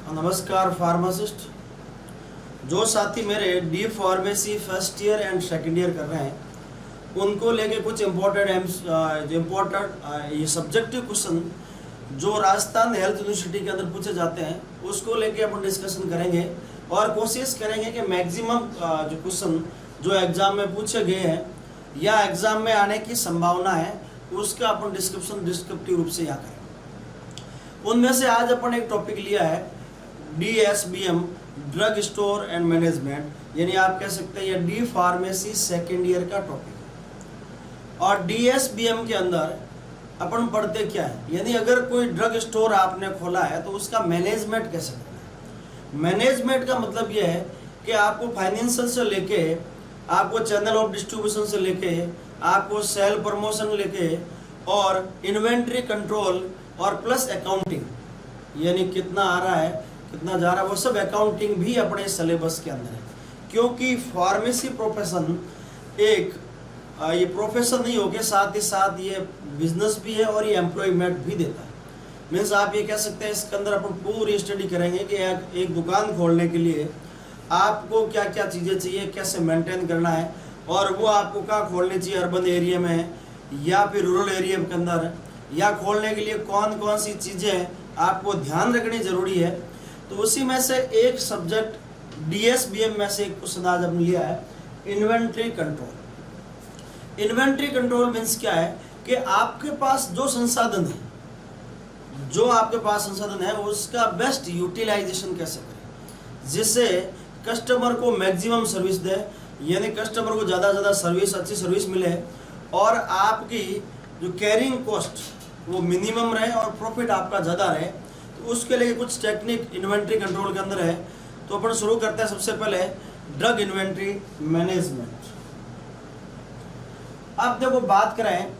नमस्कार फार्मासिस्ट। जो साथी मेरे D pharmacy first year and second year कर रहे हैं उनको लेके कुछ इम्पोर्टेंट ये सब्जेक्टिव क्वेश्चन जो राजस्थान हेल्थ यूनिवर्सिटी के अंदर पूछे जाते हैं उसको लेके अपन डिस्कशन करेंगे और कोशिश करेंगे कि मैक्सिमम जो क्वेश्चन जो एग्ज़ाम में पूछे गए हैं या एग्ज़ाम में आने की संभावना है उसका अपन डिस्क्रिप्टिव रूप से यहाँ करें। उनमें से आज अपन एक टॉपिक लिया है DSBM drug store and management, यानी आप कह सकते हैं ये डी फार्मेसी सेकेंड ईयर का टॉपिक है। और DSBM के अंदर अपन पढ़ते क्या है, यानी अगर कोई ड्रग स्टोर आपने खोला है तो उसका मैनेजमेंट कैसे करना है। मैनेजमेंट का मतलब ये है कि आपको फाइनेंशियल से लेके, आपको चैनल ऑफ डिस्ट्रीब्यूशन से लेके, आपको सेल प्रमोशन लेके और इन्वेंट्री कंट्रोल और प्लस अकाउंटिंग, यानी कितना आ रहा है कितना जा रहा है वो सब अकाउंटिंग भी अपने सिलेबस के अंदर है। क्योंकि फार्मेसी प्रोफेशन एक ये प्रोफेशन नहीं हो के साथ ही साथ ये बिजनेस भी है और ये एम्प्लॉयमेंट भी देता है। मीन्स आप ये कह सकते हैं इसके अंदर अपन पूरी स्टडी करेंगे कि एक दुकान खोलने के लिए आपको क्या क्या चीज़ें चाहिए, कैसे मेंटेन करना है और वो आपको कहाँ खोलनी चाहिए, अर्बन एरिया में या फिर रूरल एरिया के अंदर, या खोलने के लिए कौन कौन सी चीज़ें आपको ध्यान रखनी ज़रूरी है। तो उसी में से एक सब्जेक्ट DSBM में से एक क्वेश्चन आज हमने लिया है inventory control. Inventory control means क्या है कि आपके पास जो संसाधन है, जो आपके पास संसाधन है उसका बेस्ट यूटिलाइजेशन कैसे करें जिससे कस्टमर को मैक्सिमम सर्विस दे, यानी कस्टमर को ज़्यादा से ज़्यादा सर्विस, अच्छी सर्विस मिले और आपकी जो कैरिंग कॉस्ट वो मिनिमम रहे और प्रॉफिट आपका ज़्यादा रहे। तो उसके लिए कुछ टेक्निक इन्वेंट्री कंट्रोल के अंदर है। तो अपन शुरू करते हैं सबसे पहले ड्रग इन्वेंट्री मैनेजमेंट। अब देखो बात करें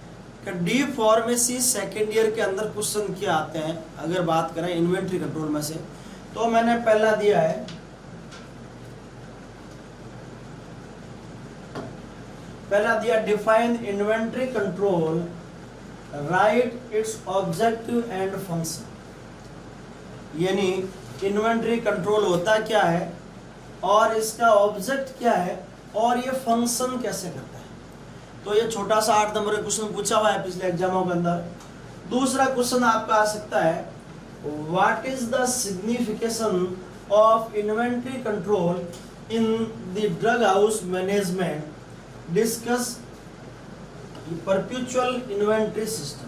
कि डी फार्मेसी सेकेंड ईयर के अंदर क्वेश्चन क्या आते हैं, अगर बात करें इन्वेंट्री कंट्रोल में से, तो मैंने पहला दिया है, define inventory control, right it's objective and function. यानी इन्वेंट्री कंट्रोल होता क्या है और इसका ऑब्जेक्ट क्या है और ये फंक्शन कैसे करता है। तो ये छोटा सा 8 नंबर का क्वेश्चन पूछा हुआ है पिछले एग्जामों के अंदर। दूसरा क्वेश्चन आपका आ सकता है, what is the signification of inventory control in the drug house management, discuss perpetual inventory system.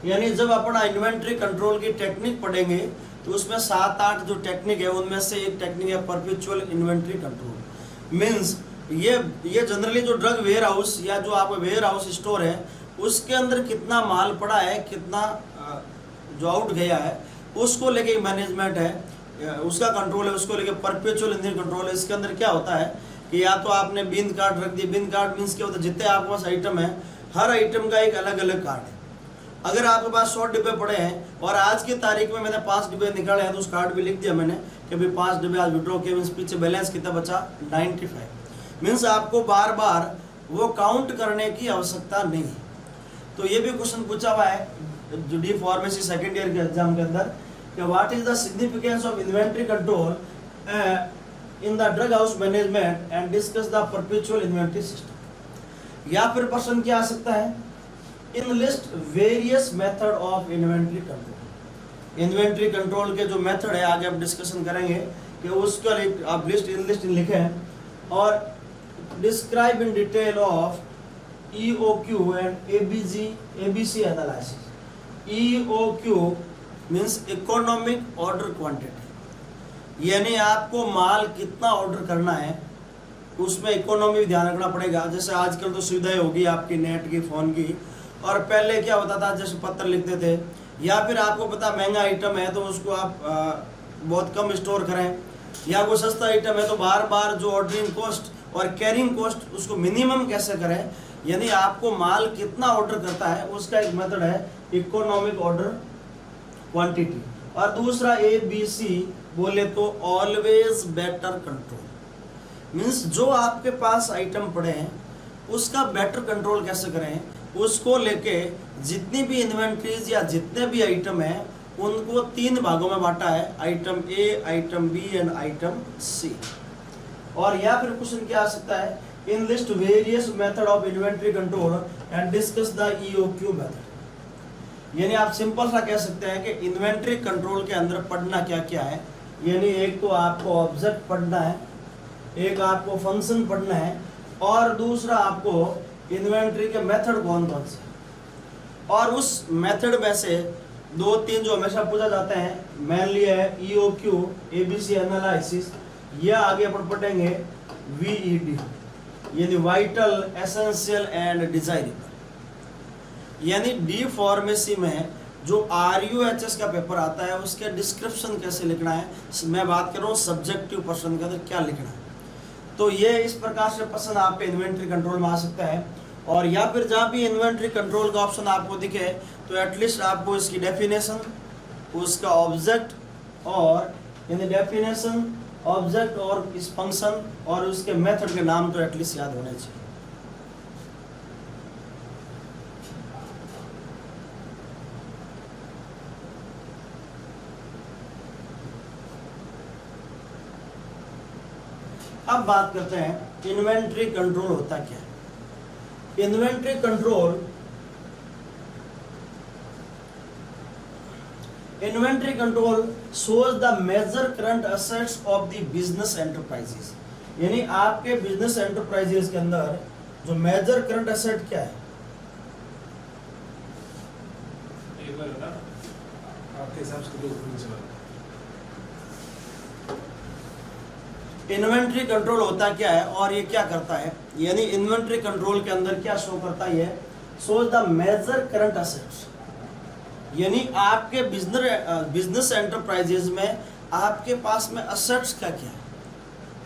यानी जब अपन इन्वेंट्री कंट्रोल की टेक्निक पढ़ेंगे तो उसमें 7-8 जो टेक्निक है उनमें से एक टेक्निक है परपेचुअल इन्वेंट्री कंट्रोल। मीन्स ये जनरली जो ड्रग वेयर हाउस या जो आपका वेयर हाउस स्टोर है उसके अंदर कितना माल पड़ा है, कितना जो आउट गया है उसको लेके मैनेजमेंट है, उसका कंट्रोल है, उसको लेके परपेचुअल इन्वेंट्री कंट्रोल है। इसके अंदर क्या होता है कि या तो आपने बिन कार्ड रख दिए, बिन कार्ड मीन्स क्या होता है, जितने आपके पास आइटम है हर आइटम का एक अलग अलग कार्ड है। अगर आपके पास 100 डिब्बे पड़े हैं और आज की तारीख में मैंने 5 डिब्बे निकाले हैं तो उस कार्ड पे लिख दिया मैंने कि भाई 5 डिब्बे आज विड्रॉ किए, मीन्स पीछे बैलेंस कितना बचा 95। मीन्स आपको बार बार वो काउंट करने की आवश्यकता नहीं है। तो ये भी क्वेश्चन पूछा हुआ है जो डी फार्मेसी सेकेंड ईयर के एग्जाम के अंदर कि what is the significance of inventory control in the drug house management and discuss the perpetual inventory system. या फिर प्रश्न क्या आ सकता है, enlist various method of inventory control. Inventory control के जो मेथड है आगे हम डिस्कशन करेंगे कि उसका आप लिस्ट लिखें और describe in detail of EOQ and ABC analysis. EOQ means economic order quantity, यानी आपको माल कितना ऑर्डर करना है उसमें इकोनॉमी ध्यान रखना पड़ेगा। जैसे आजकल तो सुविधाएं होगी आपकी नेट की, फ़ोन की, और पहले क्या होता था जैसे पत्र लिखते थे या फिर आपको पता महंगा आइटम है तो उसको आप बहुत कम स्टोर करें, या कोई सस्ता आइटम है तो बार बार जो ऑर्डरिंग कॉस्ट और कैरिंग कॉस्ट उसको मिनिमम कैसे करें, यानी आपको माल कितना ऑर्डर करता है उसका एक मेथड है इकोनॉमिक ऑर्डर क्वांटिटी। और दूसरा ABC बोले तो ऑलवेज बेटर कंट्रोल। मीन्स जो आपके पास आइटम पड़े हैं उसका बेटर कंट्रोल कैसे करें, उसको लेके जितनी भी इन्वेंट्रीज या जितने भी आइटम हैं उनको 3 भागों में बांटा है, item A, item B and item C. और या फिर क्वेश्चन क्या आ सकता है, enlist various method of inventory control and discuss the EOQ method. यानी आप सिंपल सा कह सकते हैं कि इन्वेंट्री कंट्रोल के अंदर पढ़ना क्या क्या है। यानी एक तो आपको ऑब्जेक्ट पढ़ना है, एक आपको फंक्शन पढ़ना है, और दूसरा आपको इन्वेंट्री के मेथड कौन कौन से, और उस मेथड में से 2-3 जो हमेशा पूछा जाते हैं मेनली है EOQ, ABC एनालिसिस, या आगे अपन पढ़ेंगे VED यानी वाइटल, एसेंशियल एंड डिजायरेबल। यानी डी फार्मेसी में जो RUHS का पेपर आता है उसके डिस्क्रिप्शन कैसे लिखना है, मैं बात कर रहा हूँ सब्जेक्टिव पर्सन के अंदर क्या लिखना है। तो ये इस प्रकार से प्रश्न आपके इन्वेंट्री कंट्रोल में आ सकता है। और या फिर जहाँ भी इन्वेंट्री कंट्रोल का ऑप्शन आपको दिखे तो एटलीस्ट आपको इसकी डेफिनेशन, उसका ऑब्जेक्ट, और यानी डेफिनेशन, ऑब्जेक्ट और इस फंक्शन और उसके मेथड के नाम तो एटलीस्ट याद होने चाहिए। अब बात करते हैं इन्वेंट्री कंट्रोल होता क्या है। Inventory control shows the major current assets of the business enterprises। यानी आपके बिजनेस एंटरप्राइजेस के अंदर जो मेजर करंट एसेट क्या है, एक बार बता आपके हिसाब से इन्वेंट्री कंट्रोल होता क्या है और ये क्या करता है। यानी इन्वेंट्री कंट्रोल के अंदर क्या शो करता है, shows the major current assets. यानी आपके बिजनेस एंटरप्राइजेज में आपके पास में एसेट्स क्या क्या है,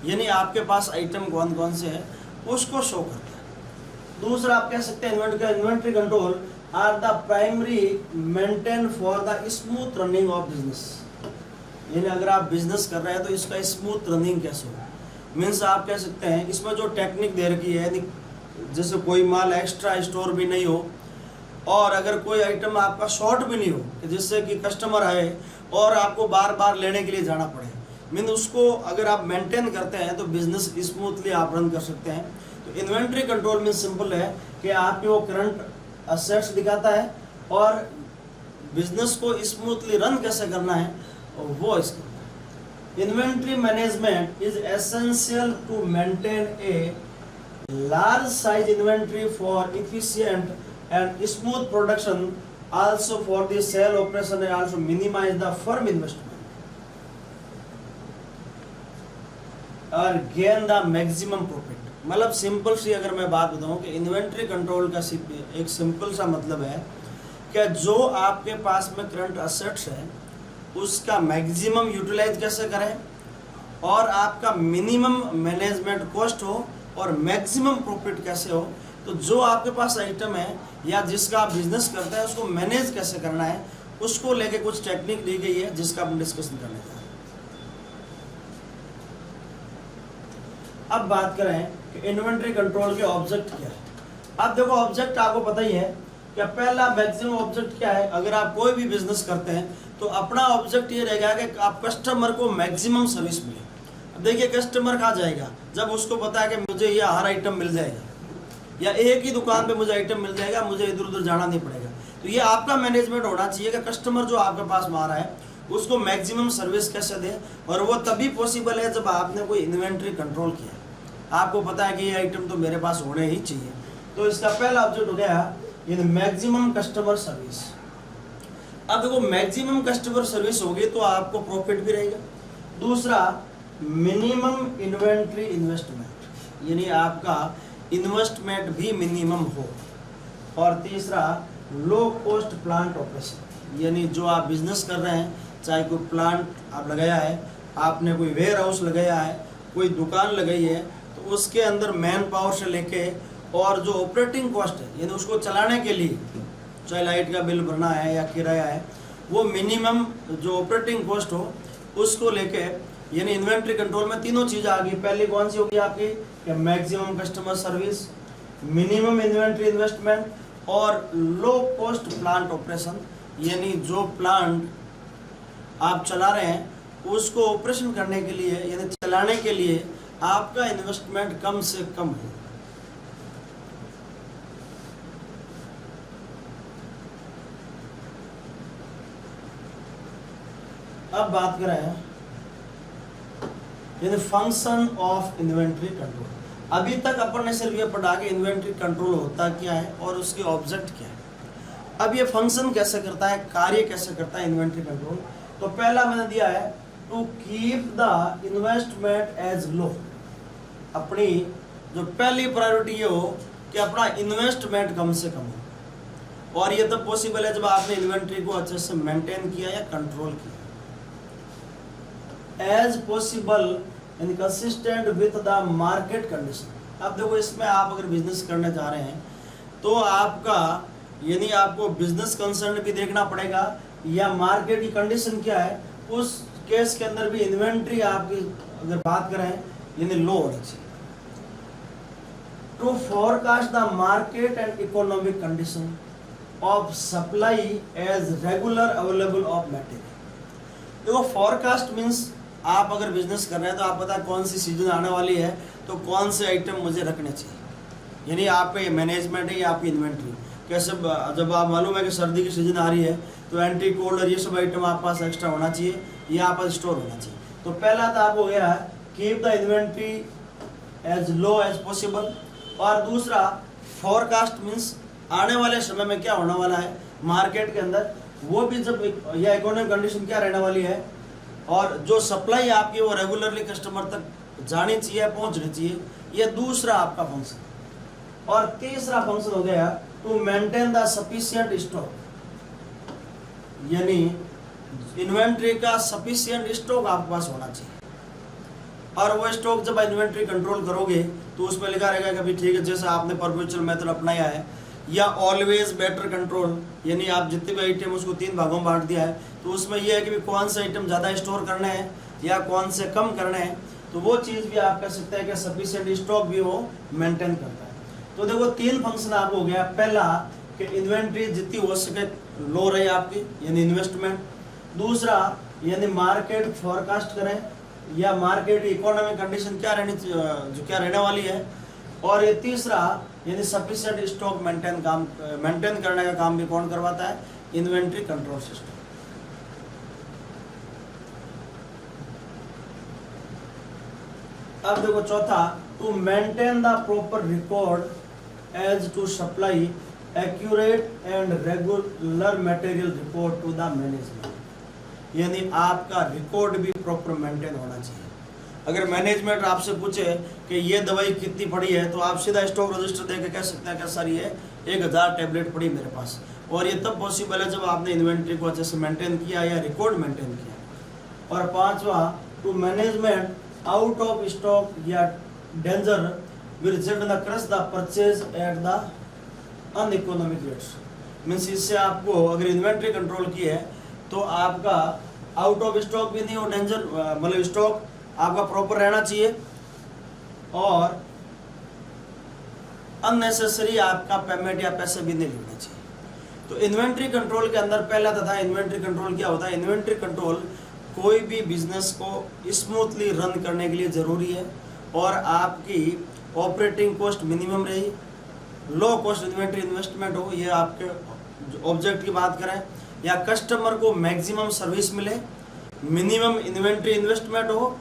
यानी आपके पास आइटम कौन कौन से हैं उसको शो करता है। दूसरा आप कह सकते हैं inventory control are the primary maintain for the smooth running of business. यानी अगर आप बिजनेस कर रहे हैं तो इसका स्मूथ रनिंग कैसे हो, मीन्स आप कह सकते हैं इसमें जो टेक्निक दे रखी है, जैसे कोई माल एक्स्ट्रा स्टोर भी नहीं हो और अगर कोई आइटम आपका शॉर्ट भी नहीं हो जिससे कि कस्टमर आए और आपको बार बार लेने के लिए जाना पड़े, मीन उसको अगर आप मेंटेन करते हैं तो बिजनेस स्मूथली आप रन कर सकते हैं। तो इन्वेंट्री कंट्रोल में सिंपल है कि आपके वो करंट असेट्स दिखाता है और बिजनेस को स्मूथली रन कैसे करना है वो इसका। Inventory management is essential to maintain a large size inventory for efficient and smooth production, also for the sale operation and also minimize the firm investment और gain the maximum profit। मतलब simple सी अगर मैं बात बताऊं कि inventory control का एक simple सा मतलब है कि जो आपके पास में करंट असेट्स है उसका मैक्सिमम यूटिलाइज कैसे करें और आपका मिनिमम मैनेजमेंट कॉस्ट हो और मैक्सिमम प्रॉफिट कैसे हो। तो जो आपके पास आइटम है या जिसका आप बिजनेस करते हैं उसको मैनेज कैसे करना है उसको लेके कुछ टेक्निक दी गई है जिसका हम डिस्कशन करने जा रहे हैं। अब बात करें कि इन्वेंट्री कंट्रोल के ऑब्जेक्ट क्या है। अब देखो ऑब्जेक्ट आपको पता ही है कि पहला मैक्सिमम ऑब्जेक्ट क्या है। अगर आप कोई भी बिजनेस करते हैं तो अपना ऑब्जेक्ट ये रहेगा कि आप कस्टमर को मैक्सिमम सर्विस मिले। अब देखिए कस्टमर कहाँ जाएगा जब उसको पता है कि मुझे ये हर आइटम मिल जाएगा या एक ही दुकान पे मुझे आइटम मिल जाएगा, मुझे इधर उधर जाना नहीं पड़ेगा। तो ये आपका मैनेजमेंट होना चाहिए कि कस्टमर जो आपके पास में आ रहा है उसको मैक्सिमम सर्विस कैसे दे, और वो तभी पॉसिबल है जब आपने कोई इन्वेंट्री कंट्रोल किया। आपको पता है कि ये आइटम तो मेरे पास होने ही चाहिए। तो इसका पहला ऑब्जेक्ट हो गया ये मैक्सिमम कस्टमर सर्विस। अब देखो मैक्सिमम कस्टमर सर्विस होगी तो आपको प्रॉफिट भी रहेगा। दूसरा मिनिमम इन्वेंट्री इन्वेस्टमेंट, यानी आपका इन्वेस्टमेंट भी मिनिमम हो। और तीसरा लो कॉस्ट प्लांट ऑपरेशन, यानी जो आप बिजनेस कर रहे हैं चाहे कोई प्लांट आप लगाया है, आपने कोई वेयर हाउस लगाया है, कोई दुकान लगाई है, तो उसके अंदर मैन पावर से लेके और जो ऑपरेटिंग कॉस्ट है यानी उसको चलाने के लिए चाहे लाइट का बिल भरना है या किराया है, वो मिनिमम जो ऑपरेटिंग कॉस्ट हो उसको लेके, यानी इन्वेंट्री कंट्रोल में तीनों चीज़ आ गई। पहली कौन सी होगी आपकी, maximum customer service, minimum inventory investment और लो कॉस्ट प्लांट ऑपरेशन, यानी जो प्लांट आप चला रहे हैं, उसको ऑपरेशन करने के लिए यानी चलाने के लिए आपका इन्वेस्टमेंट कम से कम हो। अब बात करें यानी फंक्शन ऑफ इन्वेंट्री कंट्रोल। अभी तक अपन ने सिर्फ ये पढ़ा कि इन्वेंट्री कंट्रोल होता क्या है और उसके ऑब्जेक्ट क्या है। अब ये फंक्शन कैसे करता है, कार्य कैसे करता है इन्वेंट्री कंट्रोल। तो पहला मैंने दिया है to keep the investment as low. अपनी जो पहली प्रायोरिटी ये हो कि अपना इन्वेस्टमेंट कम से कम हो, और ये तब पॉसिबल है जब आपने इन्वेंट्री को अच्छे से मेंटेन किया या कंट्रोल किया। As possible and consistent with the market condition. अब देखो, इसमें आप अगर बिजनेस करने जा रहे हैं तो आपका यानी आपको बिजनेस कंसर्न भी देखना पड़ेगा या मार्केट की कंडीशन क्या है। उस केस के अंदर भी इन्वेंट्री आपकी अगर बात करें यानी लो होनी चाहिए। To forecast the market and economic condition of supply as regular available of material. देखो, फोरकास्ट मीन्स आप अगर बिजनेस कर रहे हैं तो आप पता है कौन सी सीजन आने वाली है तो कौन से आइटम मुझे रखने चाहिए, यानी आपका मैनेजमेंट है या आपकी इन्वेंट्री कैसे। जब आप मालूम है कि सर्दी की सीजन आ रही है तो एंटी कोल्ड और ये सब आइटम आप पास एक्स्ट्रा होना चाहिए या आप पास स्टोर होना चाहिए। तो पहला तो आप हो गया है keep the inventory as low as possible, और दूसरा फोरकास्ट मीन्स आने वाले समय में क्या होने वाला है मार्केट के अंदर, वो भी जब या इकोनॉमिक कंडीशन क्या रहने वाली है, और जो सप्लाई आपकी वो रेगुलरली कस्टमर तक जानी चाहिए, पहुंचनी चाहिए। ये दूसरा आपका फंक्शन। और तीसरा फंक्शन हो गया to maintain the sufficient stock, यानी इन्वेंट्री का सफिशिएंट स्टॉक आपके पास होना चाहिए। और वो स्टॉक जब इन्वेंट्री कंट्रोल करोगे तो उसमें लिखा रहेगा कि भाई ठीक है, जैसा आपने परपेचुअल मेथड अपनाया है या ऑलवेज बेटर कंट्रोल, यानी आप जितने भी आइटम उसको 3 भागों में बांट दिया है, तो उसमें यह है कि कौन से आइटम ज़्यादा स्टोर करने हैं या कौन से कम करने हैं। तो वो चीज़ भी आप कह सकते हैं कि सफिशिएंट स्टॉक भी वो मेंटेन करता है। तो देखो, 3 फंक्शन आप हो गया। पहला कि इन्वेंट्री जितनी हो सके लो रहे आपकी, यानी इन्वेस्टमेंट। दूसरा यानी मार्केट फोरकास्ट करें या मार्केट इकोनॉमिक कंडीशन क्या रहने वाली है। और ये तीसरा यानी सफिशिएंट स्टॉक मेंटेन करने का काम भी कौन करवाता है, इन्वेंट्री कंट्रोल सिस्टम। अब देखो चौथा, to maintain the proper record as to supply accurate and regular material report to the management, यानी आपका रिकॉर्ड भी प्रॉपर मेंटेन होना चाहिए। अगर मैनेजमेंट आपसे पूछे कि ये दवाई कितनी पड़ी है तो आप सीधा स्टॉक रजिस्टर देके कह सकते हैं कि सर ये 1000 टैबलेट पड़ी मेरे पास, और ये तब पॉसिबल है जब आपने इन्वेंट्री को अच्छे से मेंटेन किया या रिकॉर्ड मेंटेन किया। और पांचवा, to management out of stock या danger will result in the crash the purchase at the uneconomic rates. Means इससे आपको अगर इन्वेंट्री कंट्रोल की है तो आपका आउट ऑफ स्टॉक भी नहीं हो, डेंजर मतलब स्टॉक आपका प्रॉपर रहना चाहिए, और अननेसेसरी आपका पेमेंट या पैसे भी नहीं लेना चाहिए। तो इन्वेंट्री कंट्रोल के अंदर पहला तथा इन्वेंट्री कंट्रोल क्या होता है। इन्वेंट्री कंट्रोल कोई भी बिजनेस को स्मूथली रन करने के लिए ज़रूरी है, और आपकी ऑपरेटिंग कॉस्ट मिनिमम रही, लो कॉस्ट इन्वेंट्री इन्वेस्टमेंट हो, ये आपके ऑब्जेक्ट की बात करें, या कस्टमर को मैक्सिमम सर्विस मिले, मिनिमम इन्वेंट्री इन्वेस्टमेंट हो,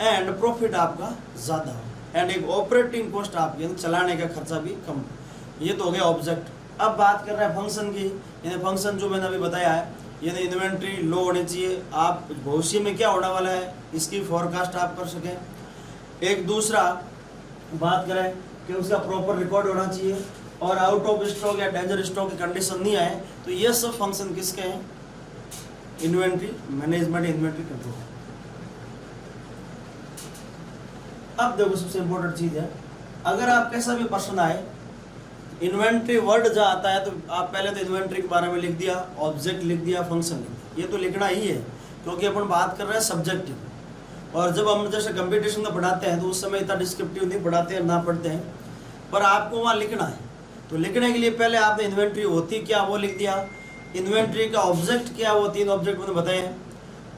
एंड प्रॉफिट आपका ज़्यादा हो, एंड एक ऑपरेटिंग कॉस्ट आपकी चलाने का खर्चा भी कम हो। ये तो हो गया ऑब्जेक्ट। अब बात कर रहे हैं फंक्शन की, यानी फंक्शन जो मैंने अभी बताया है, यानी इन्वेंट्री लो होनी चाहिए, आप भविष्य में क्या होने वाला है इसकी फोरकास्ट आप कर सकें। एक दूसरा बात करें कि उसका प्रॉपर रिकॉर्ड होना चाहिए, और आउट ऑफ स्टॉक या डेंजर स्टॉक की कंडीशन नहीं आए। तो ये सब फंक्शन किसके हैं, इन्वेंट्री मैनेजमेंट, इन्वेंट्री कंट्रोल। अब देखो सबसे इंपॉर्टेंट चीज है, अगर आप कैसा भी पर्सन आए, इन्वेंट्री वर्ड जहाँ आता है तो आप पहले तो इन्वेंट्री के बारे में लिख दिया, ऑब्जेक्ट लिख दिया, फंक्शन लिख दिया, ये तो लिखना ही है क्योंकि अपन बात कर रहे हैं सब्जेक्टिव। और जब हम जैसे कंपटीशन में पढ़ाते हैं तो उस समय इतना डिस्क्रिप्टिव नहीं पढ़ाते हैं, ना पढ़ते हैं, पर आपको वहाँ लिखना है। तो लिखने के लिए पहले आपने इन्वेंट्री होती क्या वो लिख दिया, इन्वेंट्री का ऑब्जेक्ट क्या, वो 3 ऑब्जेक्ट मैंने बताए हैं,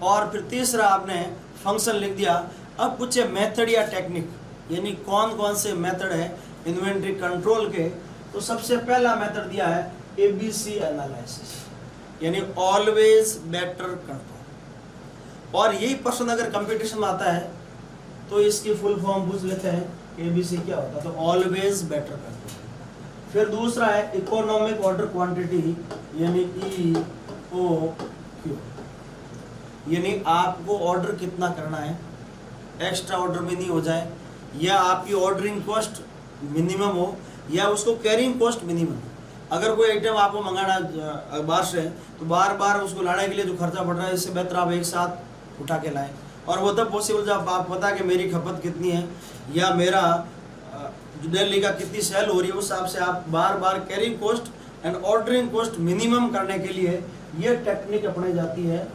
और फिर तीसरा आपने फंक्शन लिख दिया। अब पूछे मेथड या टेक्निक, यानी कौन कौन से मेथड है इन्वेंट्री कंट्रोल के। तो सबसे पहला मेथड दिया है ABC एनालिसिस, यानी ऑलवेज बेटर कंट्रोल। और यही प्रश्न अगर कंपटीशन में आता है तो इसकी फुल फॉर्म पूछ लेते हैं, ABC क्या होता है, तो ऑलवेज बेटर कंट्रोल। फिर दूसरा है इकोनॉमिक ऑर्डर क्वांटिटी, यानी EOQ, यानी आपको ऑर्डर कितना करना है, एक्स्ट्रा ऑर्डर में नहीं हो जाए, या आपकी ऑर्डरिंग कॉस्ट मिनिमम हो, या उसको कैरिंग कॉस्ट मिनिमम। अगर कोई आइटम आपको मंगाना बाहर से तो बार बार उसको लाने के लिए जो खर्चा पड़ रहा है, इससे बेहतर आप एक साथ उठा के लाएं। और वो तब पॉसिबल जब आप पता कि मेरी खपत कितनी है या मेरा जो डेली का कितनी सेल हो रही है, उस हिसाब से आप बार बार carrying cost and ordering cost minimum करने के लिए ये टेक्निक अपनाई जाती है,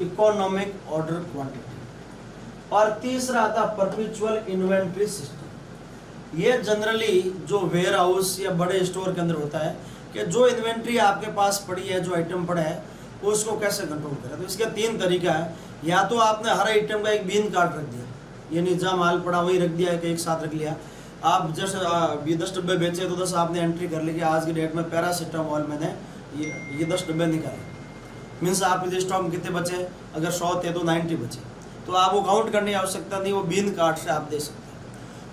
इकोनॉमिक ऑर्डर क्वांटिटी। और तीसरा आता परपेचुअल इन्वेंट्री सिस्टम। ये जनरली जो वेयर हाउस या बड़े स्टोर के अंदर होता है कि जो इन्वेंट्री आपके पास पड़ी है, जो आइटम पड़ा है, उसको कैसे कंट्रोल करें। तो इसके तीन तरीका है। या तो आपने हर आइटम का एक बीन कार्ड रख दिया, यानी जहाँ माल पड़ा वही रख दिया, एक साथ रख लिया। आप जैसे 10 डब्बे बेचे तो 10 आपने एंट्री कर ली कि आज की डेट में पैरासीटामोल मैंने ये 10 डब्बे निकाले। मीन्स आपके स्टॉक में कितने बचे, अगर 100 थे तो 90 बचे, तो आप वो काउंट करने की आवश्यकता नहीं, वो बीन कार्ड से आप दे सकते हैं।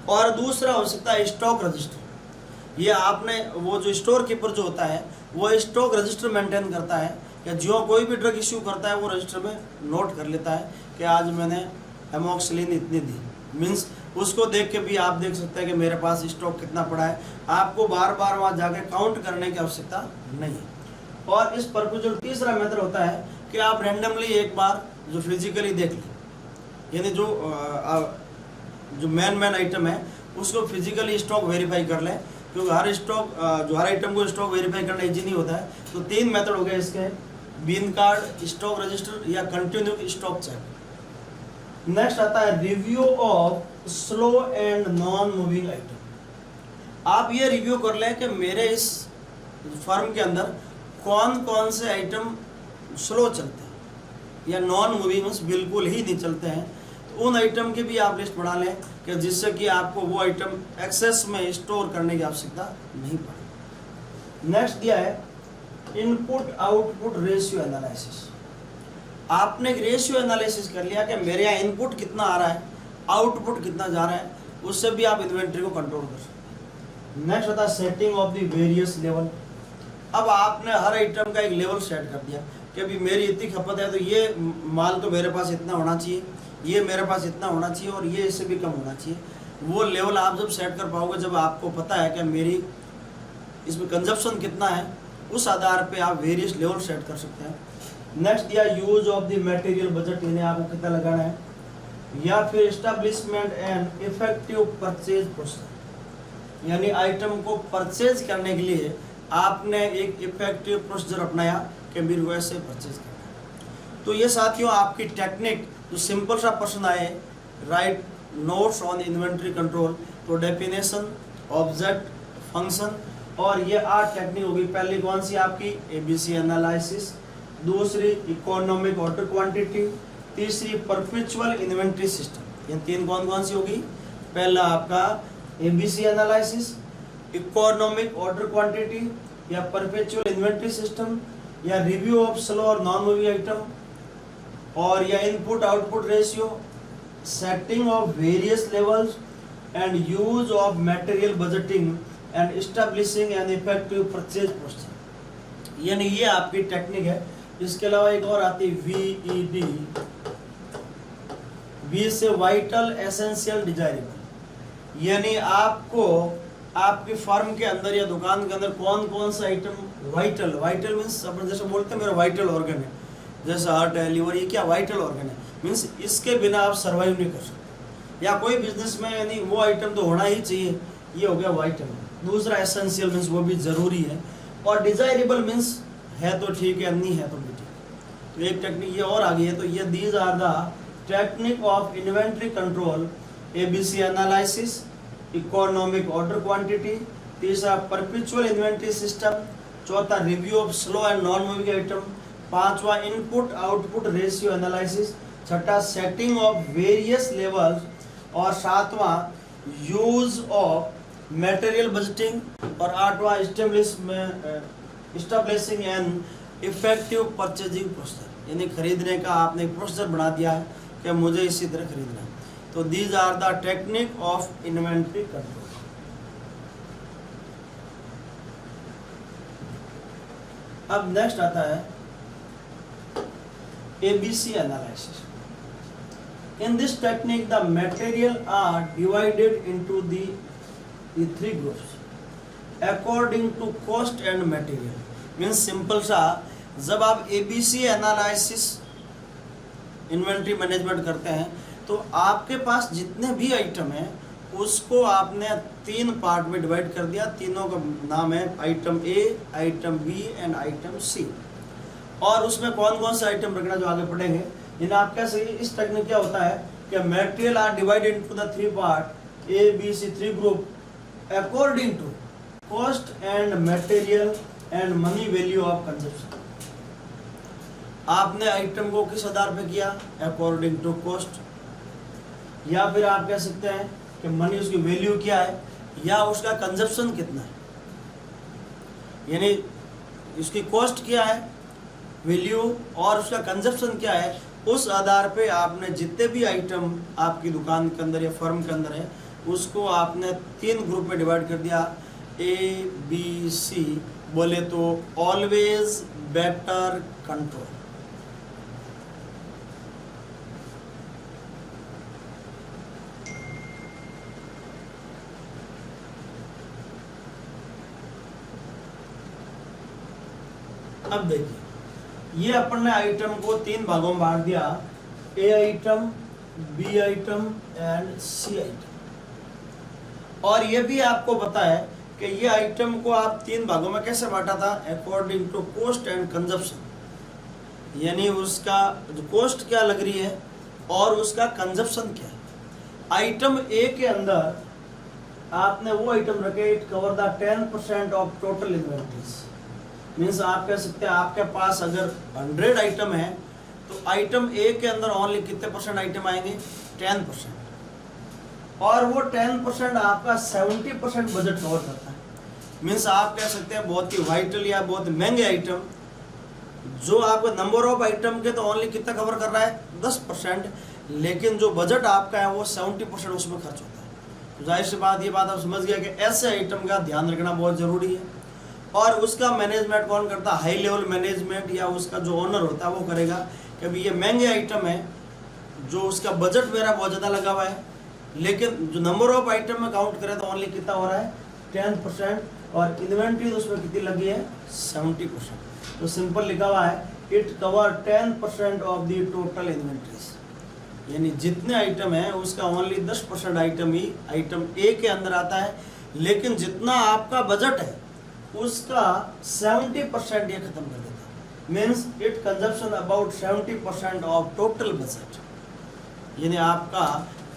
और दूसरा हो सकता है स्टॉक रजिस्टर। ये आपने वो जो स्टोर कीपर जो होता है वो स्टॉक रजिस्टर मेंटेन करता है, या जो कोई भी ड्रग इश्यू करता है वो रजिस्टर में नोट कर लेता है कि आज मैंने एमॉक्सिलिन इतनी दी। मीन्स उसको देख के भी आप देख सकते हैं कि मेरे पास स्टॉक कितना पड़ा है। आपको बार बार वहाँ जाके काउंट करने की आवश्यकता नहीं है। और इस पर्पज जो तीसरा मेथड होता है कि आप रैंडमली एक बार जो फिजिकली देख लें, यानी जो मेन आइटम है उसको फिजिकली स्टॉक वेरीफाई कर लें, क्योंकि हर आइटम को स्टॉक वेरीफाई करना इजी नहीं होता है। तो तीन मेथड हो गए इसके, बीन कार्ड, स्टॉक रजिस्टर या कंटिन्यू स्टॉक चेक। नेक्स्ट आता है review of slow and non moving item. आप ये रिव्यू कर लें कि मेरे इस फर्म के अंदर कौन कौन से आइटम स्लो चलते हैं या नॉन मूविंग बिल्कुल ही नहीं चलते हैं। तो उन आइटम की भी आप लिस्ट बना लें कि जिससे कि आपको वो आइटम एक्सेस में स्टोर करने की आवश्यकता नहीं पड़े। नेक्स्ट दिया है इनपुट आउटपुट रेशियो एनालिसिस। आपने एक रेशियो एनालिसिस कर लिया कि मेरे यहाँ इनपुट कितना आ रहा है, आउटपुट कितना जा रहा है, उससे भी आप इन्वेंट्री को कंट्रोल कर सकते हैं। नेक्स्ट होता है setting of the various level. अब आपने हर आइटम का एक लेवल सेट कर दिया कि अभी मेरी इतनी खपत है तो ये माल तो मेरे पास इतना होना चाहिए, ये मेरे पास इतना होना चाहिए और ये इससे भी कम होना चाहिए। वो लेवल आप जब सेट कर पाओगे जब आपको पता है कि मेरी इसमें कंजप्शन कितना है, उस आधार पे आप वेरियस लेवल सेट कर सकते हैं। नेक्स्ट दिया use of the material budget, इन्हें आपको कितना लगाना है, या फिर establishment and effective purchase procedure, यानी आइटम को परचेज करने के लिए आपने एक इफेक्टिव प्रोसीजर अपनाया कि मेरे को ऐसे परचेज करना है। तो ये साथियों आपकी टेक्निक जो सिंपल सा प्रश्न आए, right notes on inventory control, तो डेफिनेशन, ऑब्जेक्ट, फंक्शन और ये 8 टेक्निक होगी। पहली कौन सी आपकी ABC एनालिसिस, दूसरी इकोनॉमिक ऑर्डर क्वांटिटी, तीसरी परपेचुअल इन्वेंट्री सिस्टम। ये तीन कौन कौन सी होगी, पहला आपका ABC analysis, economic order quantity या परपेचुअल इन्वेंट्री सिस्टम, या रिव्यू ऑफ स्लो और नॉन मूविंग आइटम, और या input output ratio, setting of various levels and use of material budgeting and establishing an effective purchase procedure. यानी ये आपकी technique है। इसके अलावा एक और आती है VED, V से वाइटल एसेंशियल डिजायरेबल, यानी आपको आपकी फर्म के अंदर या दुकान के अंदर कौन कौन सा आइटम वाइटल मीन्स अपन जैसे बोलते हैं मेरा वाइटल ऑर्गन है, जैसे हार्ट है, लिवर, ये क्या वाइटल ऑर्गन है, मीन्स इसके बिना आप सर्वाइव नहीं कर सकते। या कोई बिजनेस में यानी वो आइटम तो होना ही चाहिए, ये हो गया वाइटल। दूसरा एसेंशियल मीन्स वो भी जरूरी है, और डिजायरेबल मीन्स है तो ठीक है, नहीं है तो भी ठीक। तो एक टेक्निक ये और आ गई है। तो ये these are the technique of inventory control, ABC analysis, economic order quantity, तीसरा परपेचुअल इन्वेंट्री सिस्टम, चौथा review of slow and non moving item, पांचवा इनपुट आउटपुट रेशियो एनालिसिस, छठा सेटिंग ऑफ वेरियस लेवल्स, और सातवां यूज ऑफ मटेरियल बजटिंग, और आठवां establishing an effective purchasing procedure, यानी खरीदने का आपने एक प्रोसीजर बना दिया है कि मुझे इसी तरह खरीदना है। तो these are the technique of inventory control. अब नेक्स्ट आता है ABC analysis. In this technique, the material are divided into the three groups according to cost and material. Means simple सा, जब आप ABC एनालिसिस इन्वेंट्री मैनेजमेंट करते हैं तो आपके पास जितने भी आइटम हैं उसको आपने तीन पार्ट में डिवाइड कर दिया। तीनों का नाम है item A, item B and item C. और उसमें कौन कौन से आइटम रखना जो आगे पढ़ेंगे। इन आपका सही इस टेक्निक क्या होता है कि material are divided into the three part A B C, three group according to cost and material and money value of consumption. आपने आइटम को किस आधार पे किया, अकॉर्डिंग टू कॉस्ट, या फिर आप कह सकते हैं कि मनी उसकी वैल्यू क्या है या उसका कंजप्शन कितना है, यानी इसकी कॉस्ट क्या है, वैल्यू और उसका कंजप्शन क्या है। उस आधार पे आपने जितने भी आइटम आपकी दुकान के अंदर या फर्म के अंदर है उसको आपने तीन ग्रुप में डिवाइड कर दिया, ए बी सी। बोले तो ऑलवेज बेटर कंट्रोल। अब देखिए ये अपन ने आइटम को तीन भागों में बांट दिया, A item, B item and C item. और ये भी आपको पता है कि ये आइटम को आप तीन भागों में कैसे बांटा था, according to cost and consumption, यानी उसका जो कॉस्ट क्या लग रही है और उसका कंजप्शन क्या है। आइटम ए के अंदर आपने वो आइटम रखे, it cover the 10% of total inventories. Means आप कह सकते हैं आपके पास अगर 100 आइटम है तो आइटम ए के अंदर ओनली कितने परसेंट आइटम आएंगे, 10%। और वो 10% आपका 70% बजट कवर करता है। मीन्स आप कह सकते हैं बहुत ही वाइटल या बहुत महंगे आइटम जो आपका नंबर ऑफ आइटम के तो ओनली कितना कवर कर रहा है, 10%, लेकिन जो बजट आपका है वो 70% उसमें खर्च होता है। तो जाहिर सी बात, ये बात आप समझ गया कि ऐसे आइटम का ध्यान रखना बहुत ज़रूरी है। और उसका मैनेजमेंट कौन करता है, हाई लेवल मैनेजमेंट या उसका जो ओनर होता है वो करेगा कि भाई ये महंगे आइटम है जो उसका बजट मेरा बहुत ज़्यादा लगा हुआ है, लेकिन जो नंबर ऑफ आइटम में काउंट करें तो ओनली कितना हो रहा है, 10%, और इन्वेंट्री उसमें कितनी लगी है, 70%। तो सिंपल लिखा हुआ है it cover 10% of the total inventories, यानी जितने आइटम है उसका ओनली 10% आइटम ही आइटम ए के अंदर आता है, लेकिन जितना आपका बजट है उसका 70% ये खत्म कर देता है। Means it consumption about 70% of total budget. यानी आपका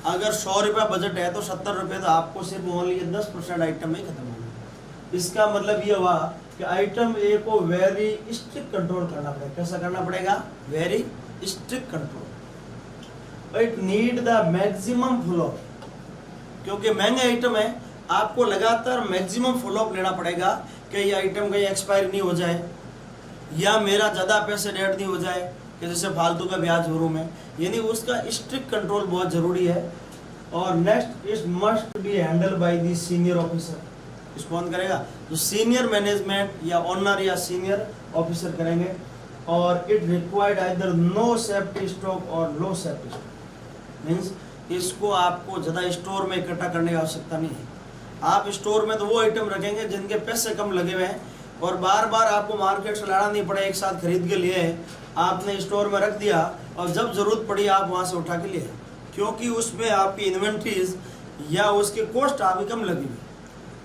अगर 100 रुपया बजट है तो 70 रुपये तो आपको सिर्फ ओनली 10% आइटम में खत्म होगा। इसका मतलब ये हुआ कि आइटम ए को वेरी स्ट्रिक्ट कंट्रोल करना पड़ेगा। कैसा करना पड़ेगा, very strict control. It need the maximum follow up, क्योंकि महंगे आइटम है, आपको लगातार मैक्सिमम फॉलोअप लेना पड़ेगा कि ये आइटम कहीं एक्सपायर नहीं हो जाए या मेरा ज़्यादा पैसे डेड नहीं हो जाए कि जैसे फालतू का ब्याज भरूँ मैं। यानी उसका स्ट्रिक्ट कंट्रोल बहुत ज़रूरी है। और next, it must be handle by the senior officer. इसको कौन करेगा, जो सीनियर मैनेजमेंट या ऑनर या सीनियर ऑफिसर करेंगे। और it required either no safety stock और लो सेफ्टी स्टॉक। मीन्स इसको आपको ज़्यादा स्टोर में इकट्ठा करने की आवश्यकता नहीं है। आप स्टोर में तो वो आइटम रखेंगे जिनके पैसे कम लगे हुए हैं और बार बार आपको मार्केट से लाना नहीं पड़े, एक साथ खरीद के लिए आपने स्टोर में रख दिया और जब ज़रूरत पड़ी आप वहाँ से उठा के लिए, क्योंकि उसमें आपकी इन्वेंट्रीज या उसकी कॉस्ट आपकी कम लगी हुई।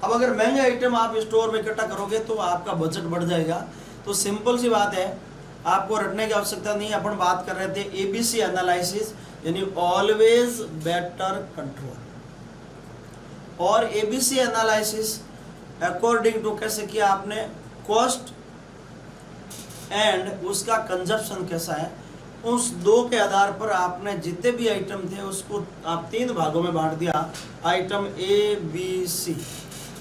अब अगर महंगे आइटम आप स्टोर में इकट्ठा करोगे तो आपका बजट बढ़ जाएगा। तो सिंपल सी बात है, आपको रटने की आवश्यकता नहीं है। अपन बात कर रहे थे ABC एनालिसिस, यानी ऑलवेज बेटर कंट्रोल। और ABC एनालिसिस अकॉर्डिंग टू कैसे किया आपने, कॉस्ट, एंड उसका कंजप्शन कैसा है, उस दो के आधार पर आपने जितने भी आइटम थे उसको आप 3 भागों में बांट दिया, आइटम ए बी सी।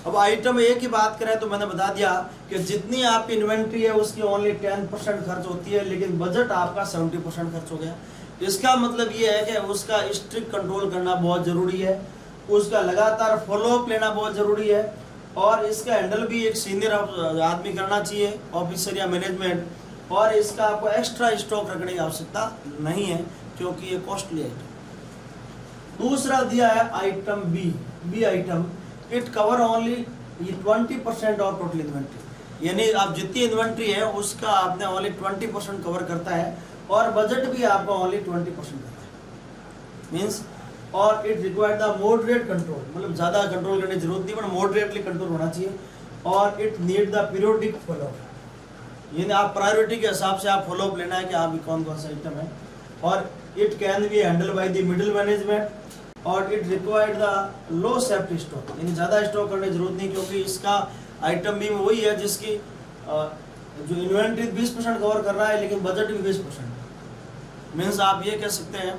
अब आइटम ए की बात करें तो मैंने बता दिया कि जितनी आपकी इन्वेंट्री है उसकी ओनली 10% खर्च होती है, लेकिन बजट आपका 70% खर्च हो गया। इसका मतलब ये है कि उसका स्ट्रिक्ट कंट्रोल करना बहुत ज़रूरी है, उसका लगातार फॉलोअप लेना बहुत ज़रूरी है, और इसका हैंडल भी एक सीनियर आदमी करना चाहिए, ऑफिसर या मैनेजमेंट। और इसका आपको एक्स्ट्रा स्टॉक रखने की आवश्यकता नहीं है क्योंकि ये कॉस्टली आइटम। दूसरा दिया है item B item, it cover only 20% of total inventory, यानी आप जितनी इन्वेंट्री है उसका आपने ओनली 20% कवर करता है, और बजट भी आपका ओनली 20% करता है मीन्स। और it required the moderate control, मतलब ज़्यादा कंट्रोल करने की जरूरत नहीं, बट मॉडरेटली कंट्रोल होना चाहिए। और it need the periodic follow up, यानी आप प्रायोरिटी के हिसाब से आप फॉलोअप लेना है कि आप कौन कौन सा आइटम है। और it can be handle by the middle management, और it required the low safety stock, यानी ज़्यादा स्टॉक करने की जरूरत नहीं, क्योंकि इसका आइटम भी वही है जिसकी जो इन्वेंट्री 20% कवर कर रहा है लेकिन बजट भी 20%। मीन्स आप ये कह सकते हैं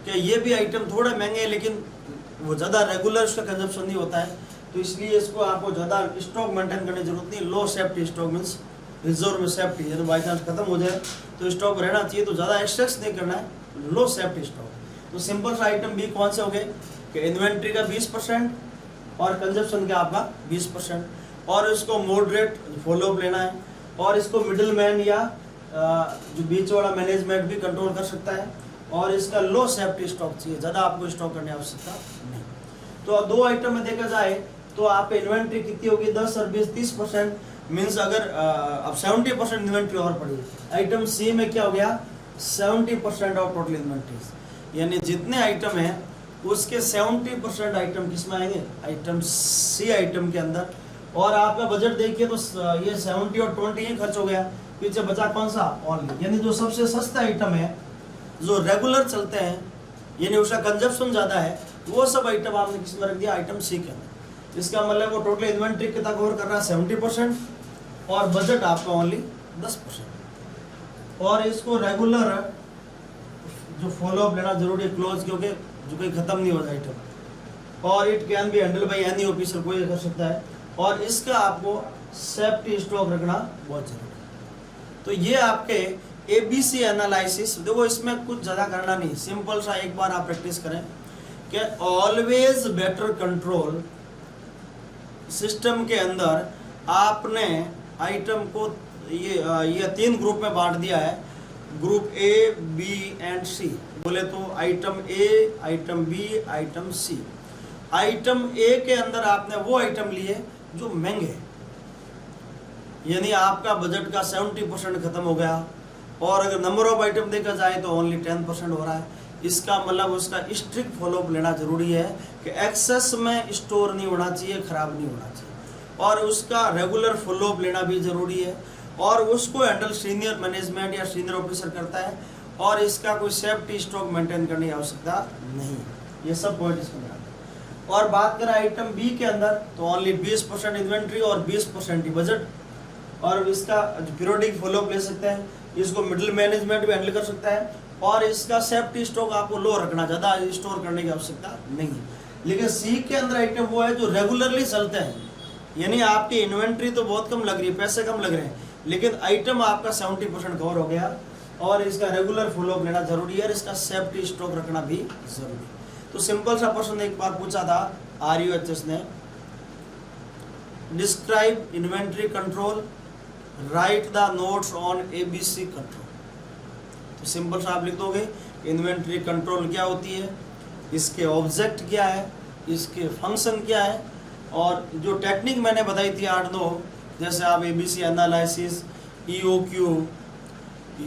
कि ये भी आइटम थोड़े महंगे हैं लेकिन वो ज़्यादा रेगुलर उसका कंजप्शन नहीं होता है, तो इसलिए इसको आपको ज़्यादा स्टॉक मेंटेन करने की जरूरत नहीं। लो सेफ्टी स्टॉक मीन्स रिजर्व में सेफ्टी, यदि बाई चांस खत्म हो जाए तो स्टॉक रहना चाहिए, तो ज़्यादा एक्सेस नहीं करना है, लो सेफ्टी स्टॉक। तो सिंपल सा आइटम बी कौन से हो गए कि इन्वेंट्री का 20% और कंजप्शन का आपका 20%, और इसको मॉडरेट फॉलोअप लेना है, और इसको मिडिल मैन या जो बीच वाला मैनेजमेंट भी कंट्रोल कर सकता है, और इसका लो सेफ्टी स्टॉक चाहिए, ज़्यादा आपको स्टॉक करने की आवश्यकता नहीं। तो दो आइटम में देखा जाए तो आप इन्वेंट्री कितनी होगी, 10 और 20 30%, मीन्स अगर अब 70% इन्वेंट्री और पड़ी। आइटम सी में क्या हो गया, 70% ऑफ टोटल इन्वेंट्रीज, यानी जितने आइटम हैं उसके 70% आइटम किस में आएंगे, आइटम सी आइटम के अंदर। और आपका बजट देखिए तो ये 70 और 20 ही खर्च हो गया, पीछे बचा कौन सा, ओनली, यानी जो सबसे सस्ता आइटम है जो रेगुलर चलते हैं, यानी उसका कंजप्शन ज़्यादा है, वो सब आइटम आपने किस में रख दिया, आइटम सी के अंदर। इसका मतलब वो टोटल इन्वेंट्री कितना कवर कर रहा है, 70%, और बजट आपका ओनली 10%। और इसको रेगुलर जो फॉलोअप लेना जरूरी है, क्लोज, क्योंकि जो कोई खत्म नहीं होता आइटम। और it can be handle by any officer, कोई कर सकता है, और इसका आपको सेफ्टी स्टॉक रखना बहुत जरूरी है। तो ये आपके ABC एनालिसिस, देखो इसमें कुछ ज़्यादा करना नहीं, सिंपल सा एक बार आप प्रैक्टिस करें कि ऑलवेज बेटर कंट्रोल सिस्टम के अंदर आपने आइटम को ये 3 ग्रुप में बांट दिया है, group A, B and C। बोले तो item A, item B, item C। Item A के अंदर आपने वो आइटम लिए जो महंगे हैं, यानी आपका बजट का 70% खत्म हो गया, और अगर नंबर ऑफ आइटम देखा जाए तो ओनली 10% हो रहा है। इसका मतलब उसका स्ट्रिक्ट फॉलोअप लेना जरूरी है कि एक्सेस में स्टोर नहीं होना चाहिए, खराब नहीं होना चाहिए, और उसका रेगुलर फॉलोअप लेना भी जरूरी है, और उसको हैंडल सीनियर मैनेजमेंट या सीनियर ऑफिसर करता है, और इसका कोई सेफ्टी स्टॉक मेंटेन करने की आवश्यकता नहीं है। ये सब पॉइंट इसमें आते हैं। और बात करें आइटम बी के अंदर तो ओनली 20% इन्वेंट्री और 20% ही बजट, और इसका पीरियोडिक फॉलोअप ले सकते हैं, इसको मिडिल मैनेजमेंट भी हैंडल कर सकता है, और इसका सेफ्टी स्टॉक आपको लो रखना, ज़्यादा स्टोर करने की आवश्यकता नहीं है। लेकिन सी के अंदर आइटम वो है जो रेगुलरली चलते हैं, यानी आपकी इन्वेंट्री तो बहुत कम लग रही है, पैसे कम लग रहे हैं, लेकिन आइटम आपका 70% कवर हो गया, और इसका रेगुलर फॉलोअप लेना जरूरी है, और इसका सेफ्टी स्टॉक रखना भी जरूरी है। तो सिंपल सा क्वेश्चन एक बार पूछा था RUHS ने, describe inventory control, right the notes on ABC control. तो सिंपल सा आप लिख दोगे इन्वेंट्री कंट्रोल क्या होती है, इसके ऑब्जेक्ट क्या है, इसके फंक्शन क्या है, और जो टेक्निक मैंने बताई थी 8-9, जैसे आप ABC एनालिसिस, EOQ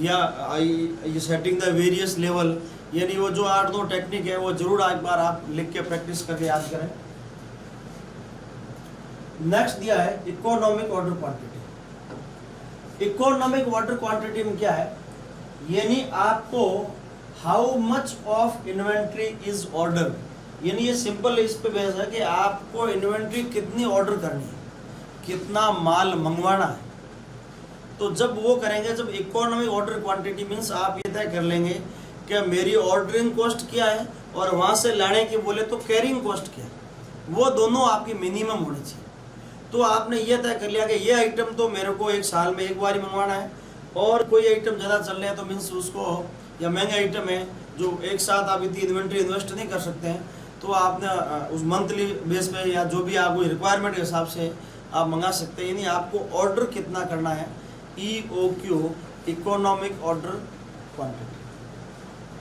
या सेटिंग द वेरियस लेवल, यानी वो जो 8-9 टेक्निक है वो जरूर एक बार आप लिख के प्रैक्टिस करके याद करें। नेक्स्ट दिया है economic order quantity. Economic order quantity में क्या है, यानी आपको how much of inventory is order, यानी ये सिंपल इस पे बेस है कि आपको इन्वेंट्री कितनी ऑर्डर करनी है, कितना माल मंगवाना है, तो जब वो करेंगे, जब इकोनॉमिक ऑर्डर क्वांटिटी मीन्स आप ये तय कर लेंगे कि मेरी ऑर्डरिंग कॉस्ट क्या है और वहाँ से लाने की बोले तो कैरिंग कॉस्ट क्या है, वो दोनों आपकी मिनिमम होनी चाहिए। तो आपने ये तय कर लिया कि ये आइटम तो मेरे को एक साल में एक बार ही मंगवाना है, और कोई आइटम ज़्यादा चल रहे हैं तो मीन्स उसको, या महंगे आइटम है जो एक साथ आप इतनी इन्वेंट्री इन्वेस्ट नहीं कर सकते हैं, तो आपने उस मंथली बेस पे या जो भी आपको रिक्वायरमेंट के हिसाब से आप मंगा सकते हैं। यानी आपको ऑर्डर कितना करना है, EOQ इकोनॉमिक ऑर्डर क्वांटिटी।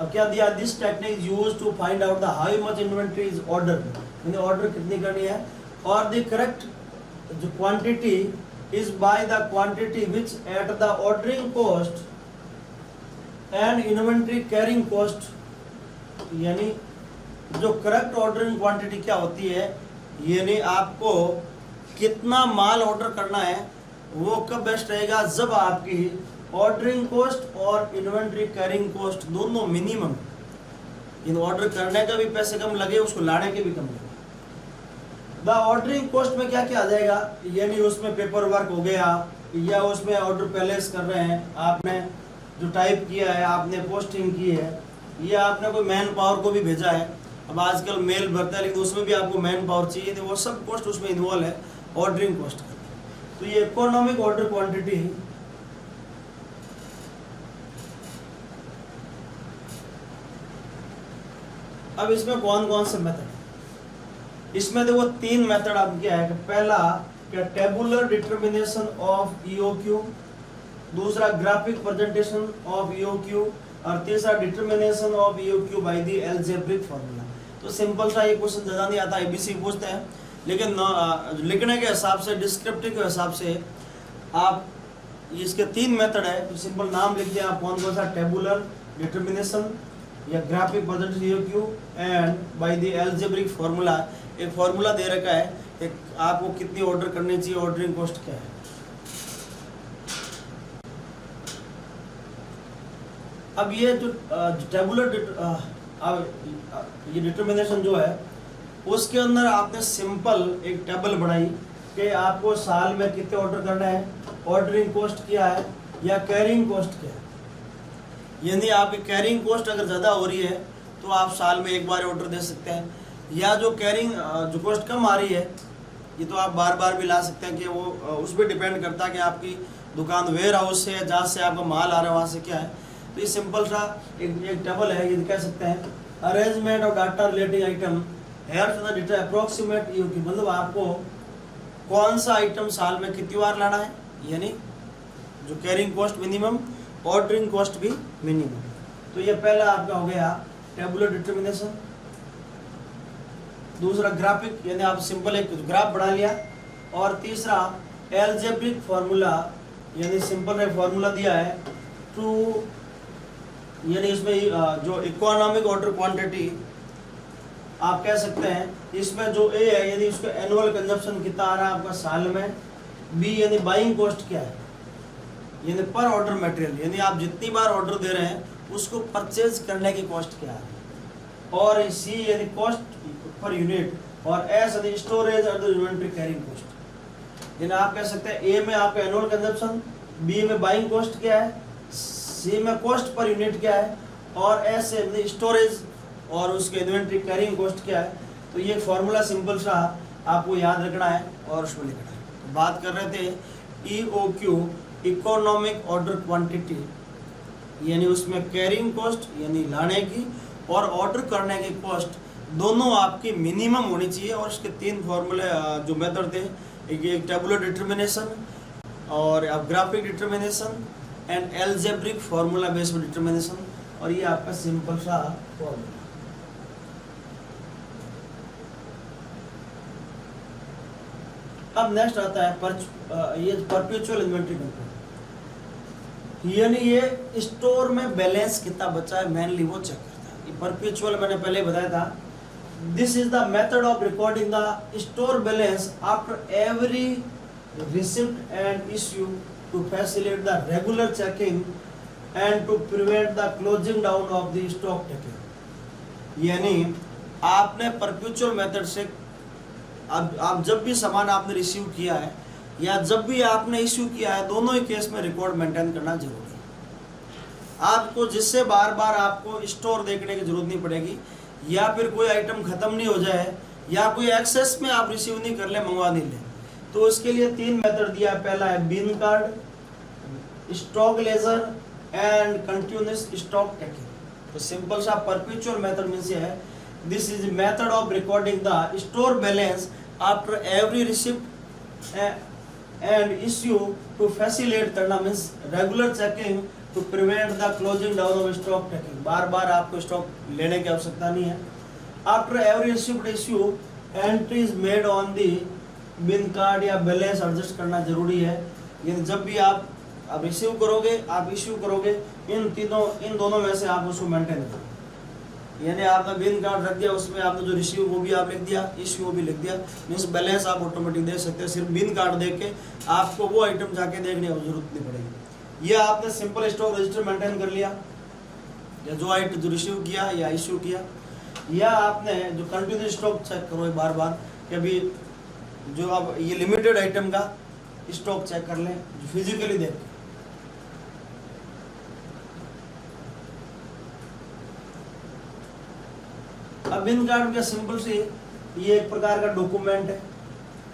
अब क्या दिया, this technique use to find out the how much inventory is order, यानी ऑर्डर कितनी करनी है, और द करेक्ट जो quantity is by the quantity which at the ordering cost and inventory carrying cost. यानी जो करेक्ट ऑर्डरिंग क्वांटिटी क्या होती है, यानी आपको कितना माल ऑर्डर करना है, वो कब बेस्ट रहेगा, जब आपकी ऑर्डरिंग कॉस्ट और इन्वेंट्री कैरिंग कॉस्ट दोनों मिनिमम, इन ऑर्डर करने का भी पैसे कम लगे, उसको लाने के भी कम लगे। द ऑर्डरिंग कॉस्ट में क्या क्या आ जाएगा, यानी उसमें पेपर वर्क हो गया, या उसमें ऑर्डर प्लेस कर रहे हैं, आपने जो टाइप किया है, आपने पोस्टिंग की है, या आपने कोई मैन पावर को भी भेजा है। अब आजकल मेल भरता है लेकिन उसमें भी आपको मैन पावर चाहिए, तो वो सब कॉस्ट उसमें इन्वॉल्व है ऑर्डरिंग कॉस्ट का। तो ये इकोनॉमिक ऑर्डर क्वांटिटी अब इसमें कौन कौन से मेथड, इसमें देखो 3 मेथड आप क्या है, पहला क्या टेबुलर डिटर्मिनेशन ऑफ EOQ, दूसरा ग्राफिक प्रेजेंटेशन ऑफ EOQ, और तीसरा determination of EOQ by the algebraic formula. तो सिंपल सा ये क्वेश्चन ज़्यादा नहीं आता, ABC पूछते हैं, लेकिन लिखने के हिसाब से, डिस्क्रिप्टिव के हिसाब से आप इसके 3 मेथड है, तो सिंपल नाम लिख दिया आप कौन कौन सा, टेबुलर डिटर्मिनेशन या graphic presentation EOQ and by the algebraic formula. एक फार्मूला दे रखा है, एक आपको कितनी ऑर्डर करनी चाहिए, ऑर्डरिंग कॉस्ट क्या है। अब ये जो टेबुलर ये डिटर्मिनेशन जो है, उसके अंदर आपने सिंपल एक टेबल बनाई कि आपको साल में कितने ऑर्डर करना है, ऑर्डरिंग कॉस्ट क्या है, या कैरिंग कॉस्ट क्या है। यानी आपकी कैरिंग कॉस्ट अगर ज़्यादा हो रही है तो आप साल में एक बार ऑर्डर दे सकते हैं, या जो कैरिंग जो कॉस्ट कम आ रही है, ये तो आप बार बार भी ला सकते हैं कि वो उस पर डिपेंड करता है कि आपकी दुकान वेयर हाउस से है, जहाँ से आपका माल आ रहा है वहाँ से क्या है। तो ये सिंपल सा एक टेबल है, ये कह सकते हैं arrangement of data relating item here to the data approximate EOQ, मतलब आपको कौन सा आइटम साल में कितनी बार लाना है, यानी जो carrying cost minimum, ordering cost भी मिनिमम। तो ये पहला आपका हो गया टेबुलर डिटर्मिनेशन। दूसरा ग्राफिक, यानी आप सिंपल एक ग्राफ बना लिया, और तीसरा अलजेब्रिक फार्मूला, यानी सिंपल एक फार्मूला दिया है टू, यानी इसमें जो इकोनॉमिक ऑर्डर क्वांटिटी आप कह सकते हैं, इसमें जो A है यानी उसका एनुअल कंजप्शन कितना आ रहा है आपका साल में, B यानी बाइंग कॉस्ट क्या है, यानी पर ऑर्डर मटेरियल, यानी आप जितनी बार ऑर्डर दे रहे हैं उसको परचेज करने की कॉस्ट क्या है, और C यानी कॉस्ट पर यूनिट, और S यानी स्टोरेज और इन्वेंट्री कैरिंग कॉस्ट। यानी आप कह सकते हैं A में आपका एनुअल कंजप्शन, B में बाइंग कॉस्ट क्या है, C में कॉस्ट पर यूनिट क्या है, और S यानी स्टोरेज और उसके इन्वेंट्री कैरिंग कॉस्ट क्या है। तो ये फॉर्मूला सिंपल सा आपको याद रखना है और उसमें लिखना है। तो बात कर रहे थे EOQ इकोनॉमिक ऑर्डर क्वांटिटी, यानी उसमें कैरिंग कॉस्ट यानी लाने की और ऑर्डर करने की कॉस्ट दोनों आपकी मिनिमम होनी चाहिए। और उसके 3 फॉर्मूले जो मेथड थे, एक टेबुलर डिटर्मिनेशन और अब graphic determination and algebraic formula based determination, और ये आपका सिंपल सा फॉर्मूला। अब नेक्स्ट आता है ये परपेचुअल इन्वेंट्री कंट्रोल, यानी ये स्टोर में बैलेंस कितना बचा है मेनली वो चेक करता है। ये परपेचुअल मैंने पहले बताया था, this is the method of recording the store balance after every receipt and issue to facilitate the regular checking and to prevent the closing down of the stock taking. यानी आपने perpetual method से अब आप जब भी सामान आपने receive किया है या जब भी आपने इश्यू किया है, दोनों ही केस में रिकॉर्ड मेंटेन करना जरूरी है आपको, जिससे बार बार आपको स्टोर देखने की जरूरत नहीं पड़ेगी, या फिर कोई आइटम खत्म नहीं हो जाए, या कोई एक्सेस में आप रिसीव नहीं कर ले, मंगवा नहीं ले। तो उसके लिए 3 मेथड दिया है। पहला है bin card, stock ledger and continuous stock taking. तो सिंपल सा परपेचुअल मेथड मींस है this is method of recording the store balance after every receipt and issue to facilitate करना means regular checking to prevent the closing down of stock taking. बार बार आपको stock लेने की आवश्यकता नहीं है। After every receipt issue entries made on the bin card या बैलेंस एडजस्ट करना जरूरी है। यानी जब भी आप रिसीव करोगे, आप इश्यू करोगे, इन दोनों में से आप उसको मेंटेन करो। यानी आपने बिन कार्ड रख दिया, उसमें आपने जो रिसीव वो भी आप लिख दिया, इश्यू वो भी लिख दिया, मीन्स बैलेंस आप ऑटोमेटिक देख सकते हैं। सिर्फ बिन कार्ड देख के आपको वो आइटम जाके देखने की जरूरत नहीं पड़ेगी। ये आपने सिंपल स्टॉक रजिस्टर मेंटेन कर लिया, या जो आइटम जो रिसीव किया या इश्यू किया, या आपने जो कंटिन्यू स्टॉक चेक करो बार बार कि अभी जो आप ये लिमिटेड आइटम का स्टॉक चेक कर लें, जो फिजिकली देख के। अब बिन कार्ड का सिंपल से ये एक प्रकार का डॉक्यूमेंट है,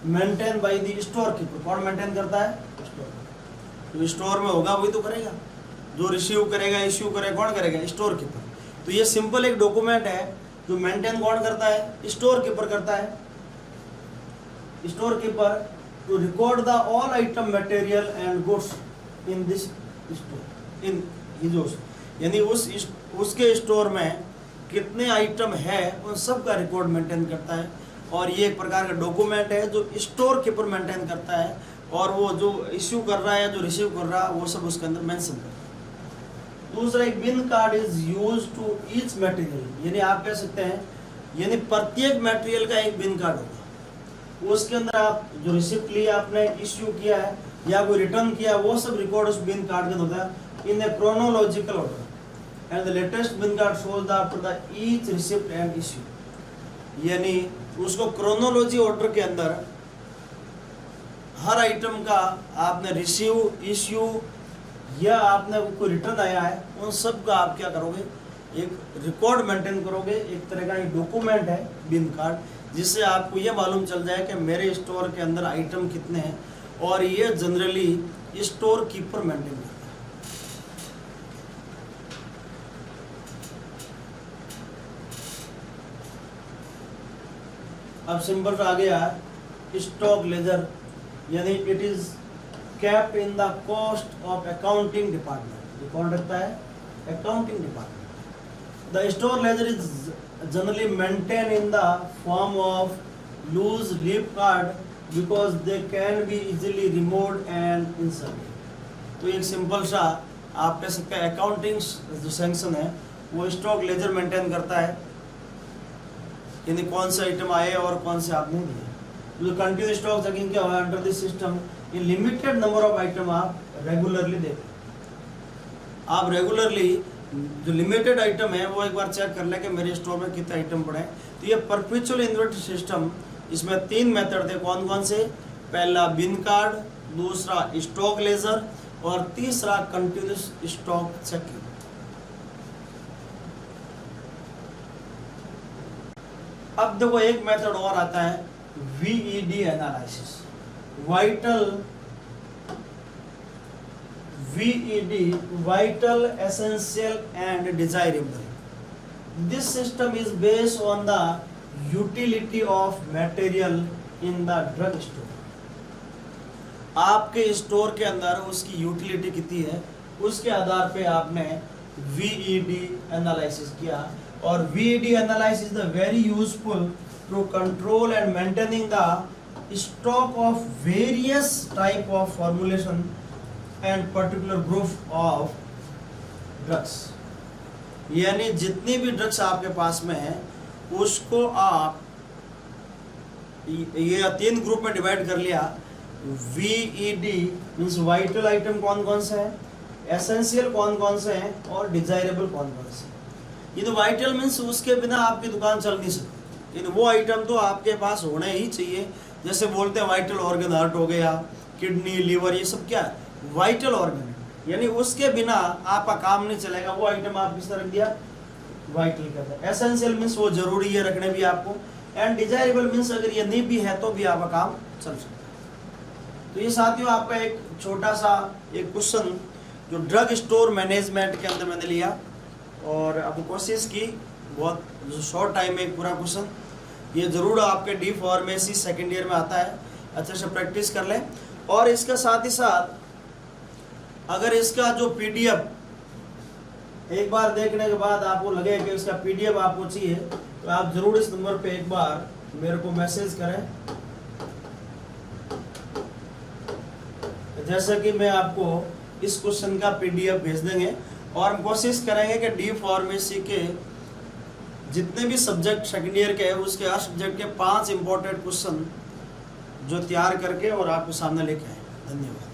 maintain by the store keeper. कौन मेंटेन करता है? स्टोर। जो स्टोर में होगा वही तो करेगा, जो रिसीव करेगा, इश्यू करेगा, कौन करेगा? Store keeper. तो ये सिंपल एक डॉक्यूमेंट है जो मेंटेन कौन करता है? स्टोर कीपर करता है। Store keeper to record the all item material and goods in this store in his, यानी उसके स्टोर में कितने आइटम है उन सब का रिकॉर्ड मेंटेन करता है। और ये एक प्रकार का डॉक्यूमेंट है जो स्टोर कीपर मेंटेन करता है, और वो जो इश्यू कर रहा है, जो रिसीव कर रहा है, वो सब उसके अंदर मेंशन करता है। दूसरा, एक bin card is use to each material, यानी आप कह सकते हैं यानी प्रत्येक मटेरियल का एक बिन कार्ड होगा। उसके अंदर आप जो रिसिप्ट लिया, आपने इश्यू किया है या कोई रिटर्न किया, वो सब रिकॉर्ड उस बिन कार्ड के अंदर होता है in a chronological order. And the latest bin card shows the after the each receipt and issue, यानी उसको क्रोनोलॉजी ऑर्डर के अंदर हर आइटम का आपने रिसीव, इश्यू या आपने कोई रिटर्न आया है, उन सब का आप क्या करोगे? एक रिकॉर्ड मेंटेन करोगे। एक तरह का एक डॉक्यूमेंट है बिन कार्ड, जिससे आपको ये मालूम चल जाए कि मेरे स्टोर के अंदर आइटम कितने हैं, और ये जनरली स्टोर कीपर मेंटेन करता है। अब सिंपल आ गया स्टॉक लेजर, यानी it is kept in the cost of accounting department. ये कौन रखता है? Accounting department. The store ledger is generally maintain in the form of loose leaf card because they can be easily removed and inserted. तो एक simple सा आप कह सकते हैं अकाउंटिंग जो सेक्शन है वो स्टॉक लेजर मेंटेन करता है, यानी कौन से आइटम आए और कौन से आपने दिए। जो कंटिन्यू स्टॉक चेकिंग क्या हुआ अंडर दिस सिस्टम, ये लिमिटेड नंबर ऑफ आइटम आप रेगुलरली देखो। आप रेगुलरली जो लिमिटेड आइटम है वो एक बार चेक कर ले कि मेरे स्टोर में कितने आइटम पड़े हैं। तो ये परपेचुअल इन्वेंटरी सिस्टम, इसमें 3 मेथड थे। कौन कौन से? पहला बिन कार्ड, दूसरा स्टॉक लेजर, और तीसरा कंटिन्यूस स्टॉक चेकिंग। अब देखो एक मेथड और आता है VED analysis, vital essential and desirable. This system is based on the utility of material in the drug store. आपके स्टोर के अंदर उसकी यूटिलिटी कितनी है, उसके आधार पे आपने VED एनालिसिस किया। और VED analysis is the very useful to control and maintaining the stock of various type of formulation and particular group of drugs। यानी जितनी भी ड्रग्स आपके पास में है उसको आप ये 3 ग्रुप में डिवाइड कर लिया। VED मीन्स वाइटल आइटम कौन कौन से हैं, एसेंशियल कौन कौन से हैं, और डिजायरेबल कौन कौन से हैं। ये तो वाइटल मीन्स उसके बिना आपकी दुकान चल नहीं सकती, वो आइटम तो आपके पास होने ही चाहिए। जैसे बोलते हैं वाइटल ऑर्गन हर्ट हो गया, किडनी, लीवर, ये सब क्या है, वाइटल ऑर्गन है, यानी उसके बिना आपका काम नहीं चलेगा। वो आइटम आप किस तरह रख दिया, वाइटल कहते हैं। एसेंशियल मीन्स वो जरूरी है रखने भी आपको, एंड डिजायरेबल मीन्स अगर ये नहीं भी है तो भी आपका काम चल सकता है। तो ये साथियों आपका एक छोटा सा एक क्वेश्चन जो ड्रग स्टोर मैनेजमेंट के अंदर मैंने लिया, और अब कोशिश की बहुत शॉर्ट टाइम में एक पूरा क्वेश्चन, ये जरूर आपके डी फार्मेसी सेकेंड ईयर में आता है, अच्छे से प्रैक्टिस कर लें। और इसका साथ ही साथ अगर इसका जो पीडीएफ एक बार देखने के बाद आपको लगे कि इसका पीडीएफ आपको चाहिए, तो आप जरूर इस नंबर पे एक बार मेरे को मैसेज करें, जैसे कि मैं आपको इस क्वेश्चन का पीडीएफ भेज देंगे। और हम कोशिश करेंगे कि डी फार्मेसी के जितने भी सब्जेक्ट सेकेंड ईयर के हैं उसके हर सब्जेक्ट के 5 इंपॉर्टेंट क्वेश्चन जो तैयार करके और आपके सामने लेके आए। धन्यवाद।